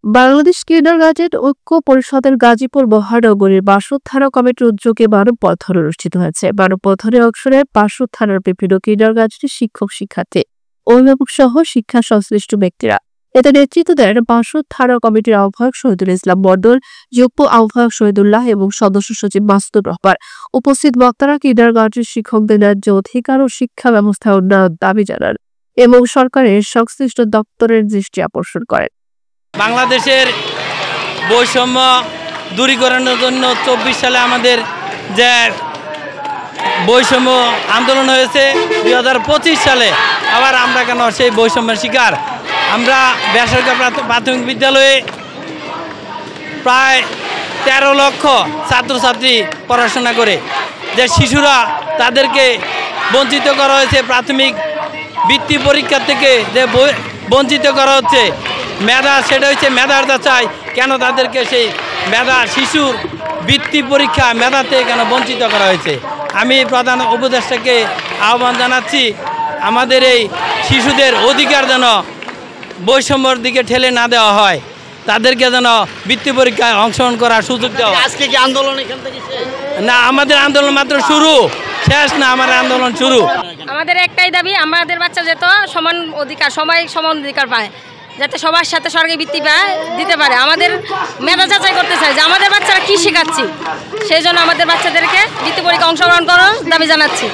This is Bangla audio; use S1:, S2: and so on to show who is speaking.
S1: বাংলাদেশ কিন্ডারগার্টেন ঐক্য পরিষদের গাজীপুর মহানগরীর বাসদ থানা কমিটির উদ্যোগে মানববন্ধন অনুষ্ঠিত হয়েছে। মানববন্ধনে অংশ নেয় বাসদ থানার বিভিন্ন কিন্ডারগার্টেনের শিক্ষক শিক্ষার্থী, অভিভাবক সহ শিক্ষা সংশ্লিষ্ট ব্যক্তিরা। এতে নেতৃত্ব দেন বাসদ থানা কমিটির আহ্বায়ক শহীদুল ইসলাম মণ্ডল, যুগ্ম আহ্বায়ক শহীদুল্লাহ এবং সদস্য সচিব মাসুদুর রহমান। উপস্থিত বক্তারা কিন্ডারগার্টেন শিক্ষকদের ন্যায্য অধিকার ও শিক্ষা ব্যবস্থা উন্নয়ন দাবি জানান এবং সরকারের সংশ্লিষ্ট দপ্তরের দৃষ্টি আকর্ষণ করেন।
S2: বাংলাদেশের বৈষম্য দূরীকরণের জন্য 24 সালে আমাদের যে বৈষম্য আন্দোলন হয়েছে, 2025 সালে আবার আমরা কেন সেই বৈষম্যের শিকার। আমরা বেসরকারি প্রাথমিক বিদ্যালয়ে প্রায় 13 লক্ষ ছাত্রছাত্রী পড়াশোনা করে, যে শিশুরা তাদেরকে বঞ্চিত করা হয়েছে, প্রাথমিক বৃত্তি পরীক্ষা থেকে যে বঞ্চিত করা হচ্ছে। মেধা, সেটা হচ্ছে মেধার যাচাই, কেন তাদেরকে সেই মেধা শিশুর বৃত্তি পরীক্ষা মেধাতে কেন বঞ্চিত করা হয়েছে। আমি প্রধান উপদেষ্টাকে আহ্বান জানাচ্ছি, আমাদের এই শিশুদের অধিকার যেন বৈষম্যর দিকে ঠেলে না দেওয়া হয়, তাদেরকে যেন বৃত্তি পরীক্ষায় অংশগ্রহণ করার সুযোগ দেওয়া।
S3: আজকে কি আন্দোলন এখান থেকে
S2: না, আমাদের আন্দোলন মাত্র শুরু, শেষ না, আমাদের আন্দোলন শুরু।
S4: আমাদের একটাই দাবি, আমাদের বাচ্চা যেত সমান অধিকার, সবাই সমান অধিকার পায়, যাতে সবার সাথে সরকারি বৃত্তি পায় দিতে পারে। আমাদের মেধা যাচাই করতে চাই যে আমাদের বাচ্চারা কী শেখাচ্ছি, সেই জন্য আমাদের বাচ্চাদেরকে বৃত্তি পরীক্ষা অংশগ্রহণ করার দাবি জানাচ্ছি।